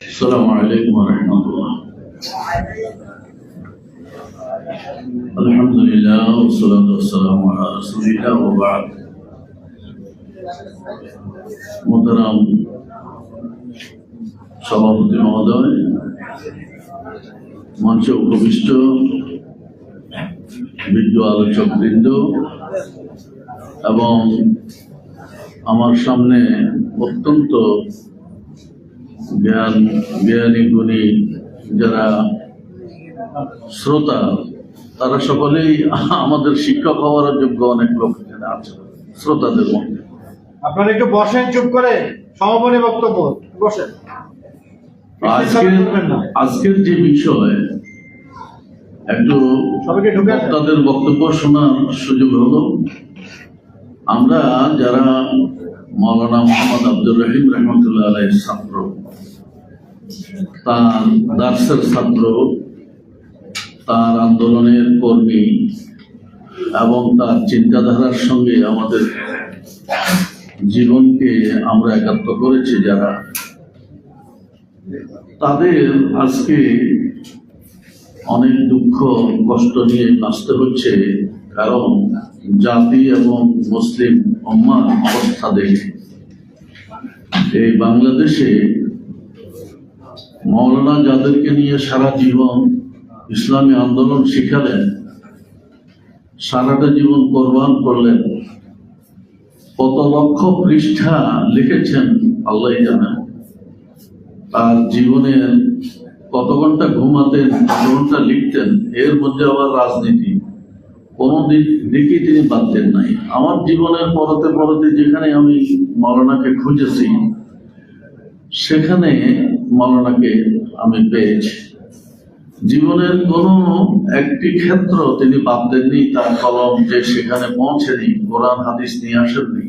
السلام عليكم ورحمة الله. الحمد لله والصلاة والسلام على رسول الله وبعد. মোহতারাম সভাপতি মহোদয়, মঞ্চে উপবিষ্ট বিজ্ঞ আলোচক বৃন্দ এবং আমার সামনে অত্যন্ত জ্ঞানী গুণী যারা শ্রোতা, তারা সকলেই আমাদের শিক্ষক হওয়ার যোগ্য অনেক লোক এখানে আছে শ্রোতাদের মধ্যে। আপনারা একটু বসেন, চুপ করে সমাপনী বক্তব্য বসেন। আজকের যে বিষয়, একটু তাদের বক্তব্য শোনার সুযোগ হলো। আমরা যারা মৌলানা মোহাম্মদ আব্দুর রহিম রহমতুল্লাহ আলাইহির ছাত্র, তার দার্সের ছাত্র, তার আন্দোলনের কর্মী এবং তার চিন্তাধারার সঙ্গে আমাদের জীবনকে আমরা একাত্ম করেছি যারা, তাদের আজকে অনেক দুঃখ কষ্ট নিয়ে বাঁচতে হচ্ছে। কারণ জাতি এবং মুসলিম উম্মার অবস্থা দেখে এই বাংলাদেশে মৌলানা যাদেরকে নিয়ে সারা জীবন ইসলামী আন্দোলন শিখালেন, সারাটা জীবন কোরবান করলেন, কত লক্ষ পৃষ্ঠা লিখেছেন আল্লাহ জানেন, তার জীবনের কত ঘন্টা ঘুমাতেন, কত ঘন্টা লিখতেন, এর মধ্যে আবার রাজনীতি, কোন দিকেই তিনি বাদ দেন নাই। আমার জীবনের পরতে পরতে যেখানে আমি মৌলানাকে খুঁজেছি, সেখানে মৌলানাকে আমি পেয়েছি। জীবনের কোন একটি ক্ষেত্র তিনি বাদ দেননি, তার কলম যে সেখানে পৌঁছেনি, কোরআন হাদিস নিয়ে আসেননি।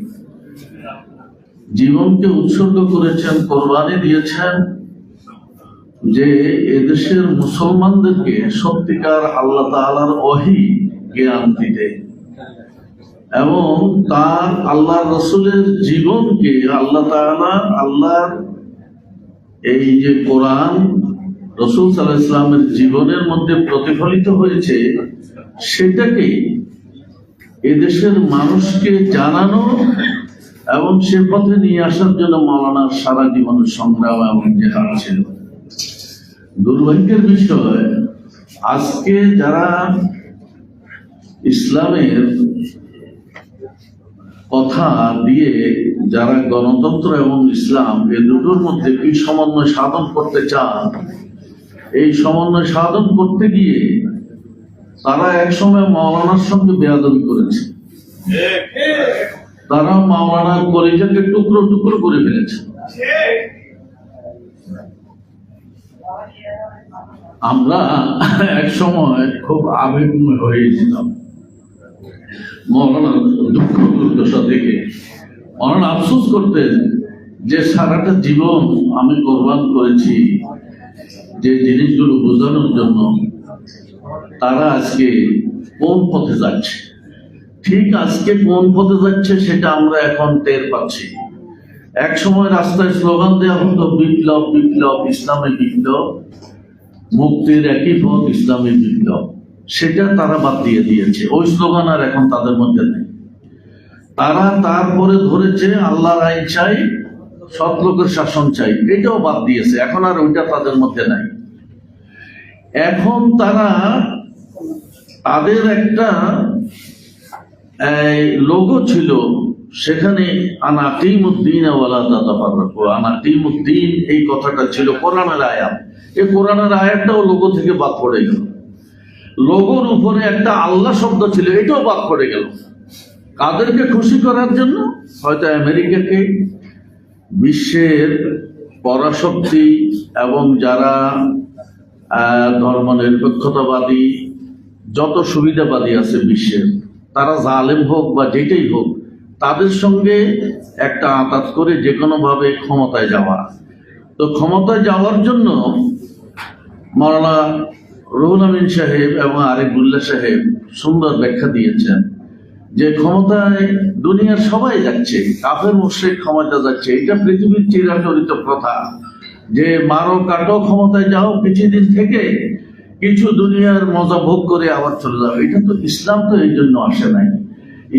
জীবনকে উৎসর্গ করেছেন, কোরবানি দিয়েছেন যে এদেশের মুসলমানদেরকে সত্যিকার আল্লাহ তাআলার ওহী জ্ঞান দিতে এবং তার আল্লাহর রাসূলের জীবনকে আল্লাহ তাআলা, আল্লাহর এই যে কোরআন রাসূল সাল্লাল্লাহু আলাইহি ওয়াসাল্লামের জীবনের মধ্যে প্রতিফলিত হয়েছে, সেটাকে এদেশের মানুষকে জানানো এবং সে পথে নিয়ে আসার জন্য মাওলানার সারা জীবনের সংগ্রাম এবং জেহাদ ছিল। দুর্ভাগ্যের বিষয়, আজকে যারা ইসলামের কথা দিয়ে যারা গণতন্ত্র এবং ইসলাম এই দুটোর মধ্যে কি সমন্বয় সাধন করতে চান, এই সমন্বয় সাধন করতে গিয়ে তারা একসময় মাওলানার সঙ্গে বেয়াদবি করেছে। তারা মাওলানার কলিজাকে টুকরো টুকরো করে ফেলেছে। আমরা এক সময় খুব আবেগময় হয়েছিলাম মৌলানার দুঃখ দুর্দশা দেখে। মৌলানা আফসোস করতেন যে সারাটা জীবন আমি কোরবান করেছি যে জিনিসগুলো বোঝানোর জন্য, তারা আজকে কোন পথে যাচ্ছে। ঠিক আজকে কোন পথে যাচ্ছে সেটা আমরা এখন টের পাচ্ছি। এক সময় রাস্তায় স্লোগান দেওয়া হতো বিপ্লব বিপ্লব, ইসলামী বিপ্লব, মুক্তির একই পথ ইসলামী বিপ্লব। সেটা তারা বাদ দিয়ে দিয়েছে, ওই স্লোগান আর এখন তাদের মধ্যে নেই। তারা তারপরে ধরেছে আল্লাহর আইন চাই, সৎ লোকের শাসন চাই, এটাও বাদ দিয়েছে, এখন আর ওইটা তাদের মধ্যে নাই। এখন তারা তাদের একটা লোগো ছিল, সেখানে আনাকিমুদ্দিন ওয়ালা তাতাফাররাকু, আনাকিমুদ্দিন এই কথাটা ছিল কোরআনের আয়াত। এই কোরআনের আয়াতটাও লোগো থেকে বাদ পড়ে গেল। লোগোর উপরে একটা আল্লাহ শব্দ ছিল, এটাও বাদ পড়ে গেল। কাদেরকে খুশি করার জন্য? হয়তো আমেরিকাকে, বিশ্বের পরাশক্তি এবং যারা ধর্মনিরপেক্ষতাবাদী, যত সুবিধাবাদী আছে বিশ্বের, তারা জালেম হোক বা যেটাই হোক, তাদের সঙ্গে একটা আঁতাত করে যে কোনোভাবে ক্ষমতায় যাওয়া। তো ক্ষমতায় যাওয়ার জন্য মাওলানা রুহুল আমিন সাহেব এবং আরিফুল্লাহ সাহেব সুন্দর ব্যাখ্যা দিয়েছেন যে ক্ষমতায় দুনিয়ার সবাই যাচ্ছে, কাফের মুশরিক ক্ষমতা যাচ্ছে, এটা পৃথিবীর চিরাচরিত প্রথা। যে মারো কাটো ক্ষমতায় যাও কিছুদিন থেকে কিছু দুনিয়ার মজা ভোগ করে আবার চলে যাও। এটা তো ইসলাম তো এই জন্য আসে নাই।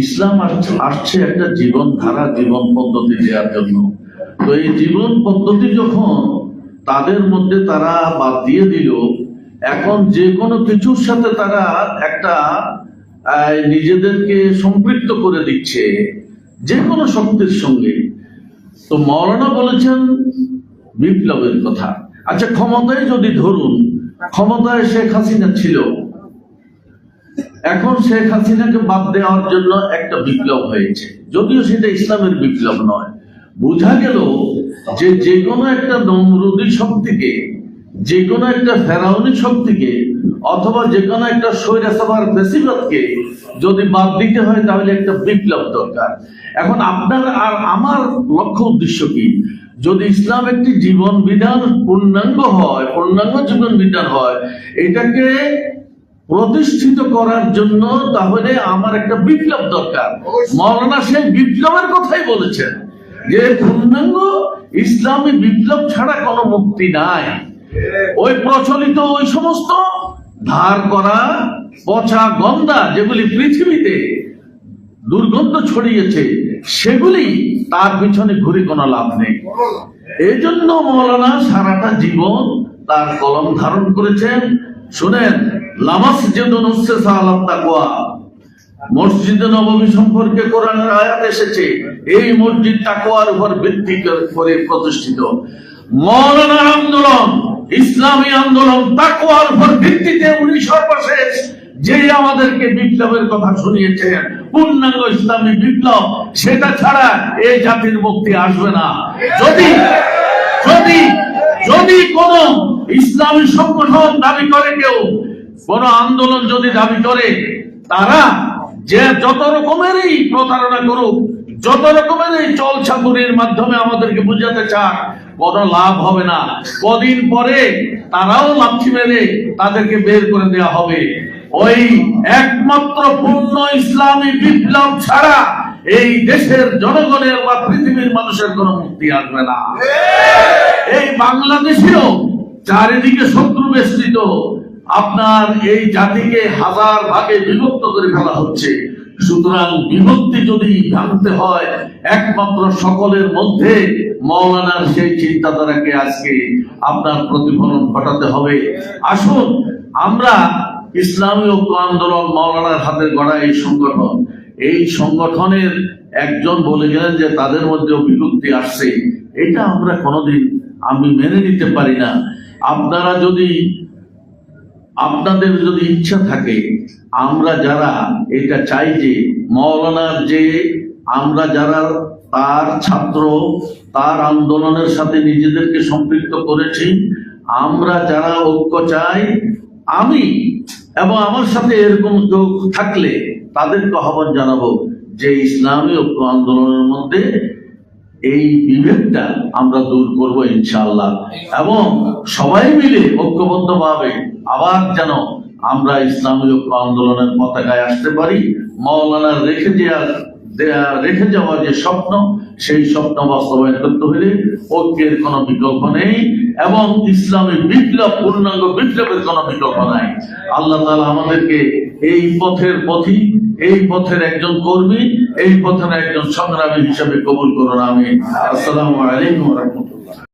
ইসলাম আসছে একটা জীবন ধারা, জীবন পদ্ধতি দেওয়ার জন্য। তো এই জীবন পদ্ধতি যখন তাদের মধ্যে তারা বাদ দিয়ে দিল, এখন যে কোনো কিছুর সাথে তারা একটা নিজেদেরকে সম্পৃক্ত করে দিচ্ছে, যে কোনো শক্তির সঙ্গে। তো মাওলানা বলেছেন বিপ্লবের কথা। আচ্ছা, ক্ষমতায় যদি ধরুন, ক্ষমতায় শেখ হাসিনা ছিল, এখন শেখ হাসিনাকে বাদ দেওয়ার জন্য একটা বিপ্লব হয়েছে, যদিও সেটা ইসলামের বিপ্লব নয়। বোঝা গেল যে যে কোনো একটা নমরুদি শক্তিকে, যে কোনো একটা ফেরাউনি শক্তিকে, অথবা যে কোনো একটা স্বৈরাচার ফ্যাসিবাদকে যদি বাদ দিতে হয় তাহলে একটা বিপ্লব দরকার। এখন আপনার আর আমার লক্ষ্য উদ্দেশ্য কি? যদি ইসলাম একটি জীবন বিধান পূর্ণাঙ্গ হয়, পূর্ণাঙ্গ জীবন বিধান হয়, এটাকে প্রতিষ্ঠিত করার জন্য তাহলে আমার একটা বিপ্লব দরকার। মাওলানা সেই বিপ্লবের কথাই বলেছেন যে পূর্ণাঙ্গ ইসলামী বিপ্লব ছাড়া কোনো মুক্তি নাই। ওই প্রচলিত ওই সমস্ত ধার করা পচা গন্ধা যেগুলি পৃথিবীতে দুর্গন্ধ ছড়িয়েছে, সেগুলি তার পিছনে ঘুরে কোনো লাভ নেই। এই জন্য মাওলানা সারাটা জীবন তার কলম ধারণ করেছেন। শুনেন, লামাসজিদুন উসসিসা আলা তাকওয়া, মসজিদে নববী সম্পর্কে কোরআনের আয়াত এসেছে, এই মসজিদ তাকওয়ার উপর ভিত্তি করে প্রতিষ্ঠিত। মাওলানার আন্দোলন, ইসলামী আন্দোলন তাকওয়ার উপর ভিত্তিতে উনি সর্বশেষ যে আমাদেরকে বিপ্লবের কথা শুনিয়েছেন, পূর্ণাঙ্গ ইসলামী বিপ্লব, সেটা ছাড়া এই জাতির মুক্তি আসবে না। যদি যদি যদি কোন ইসলামী সংগঠন দাবি করে, কেউ কোন আন্দোলন যদি দাবি করে, তারা যে যত রকমেরই প্রতারণা করুক, যত রকমের এই চল চাতুরির মাধ্যমে আমাদেরকে বুঝাতে চায়, কোনো লাভ হবে না। কদিন পরে তারাও লাথি মেরে তাদেরকে বের করে দেওয়া হবে। ওই একমাত্র পূর্ণ ইসলামী বিপ্লব ছাড়া এই দেশের জনগণের বা পৃথিবীর মানুষের কোনো মুক্তি আসবে না। এই বাংলাদেশেও চারিদিকে শত্রু বেষ্টিত, আপনার এই জাতিকে হাজার ভাগে বিভক্ত করে ফেলা হচ্ছে। সুতরাং বিভক্তি যদি ভাঙতে হয়, একমাত্র সকলের মধ্যে মাওলানার সেই চিন্তাধারাকে আজকে আপনার প্রতিফলন ঘটাতে হবে। আসুন আমরা ইসলামী ঐক্য আন্দোলন, মাওলানার হাতে গড়া এই সংগঠন, এই সংগঠনের একজন বলে গেলেন যে তাদের মধ্যে বিভক্তি আসছে, এটা আমরা কোনোদিন আমি মেনে নিতে পারি না। আপনারা যদি, আপনাদের যদি ইচ্ছা থাকে, আমরা যারা এটা চাই যে মাওলানার যে আমরা যারা তার ছাত্র, তার আন্দোলনের সাথে নিজেদেরকে সম্পৃক্ত করেছি, আমরা যারা ঐক্য চাই, আমি এবং আমার সাথে এরকম কেউ থাকলে তাদেরকে আহ্বান জানাবো যে ইসলামী ঐক্য আন্দোলনের মধ্যে এই বিভেদটা আমরা দূর করব ইনশাআল্লাহ, এবং সবাই মিলে ঐক্যবদ্ধভাবে আবার যেন আমরা ইসলামী ঐক্য আন্দোলনের পতাকায় আসতে পারি। মাওলানার রেখে যাওয়া যে স্বপ্ন, সেই স্বপ্ন বাস্তবায়ন করতে হলে ঐক্যের কোনো বিকল্প নেই, এবং ইসলামী বিপ্লব, পূর্ণাঙ্গ বিপ্লবের কোনো বিকল্প নাই। আল্লাহ তাআলা আমাদেরকে এই পথের পথী, এই পথের একজন কর্মী, এই পথের একজন সংগ্রামী হিসেবে কবুল করুন। আমিন। আসসালামু আলাইকুম ওয়া রাহমাতুল্লাহ।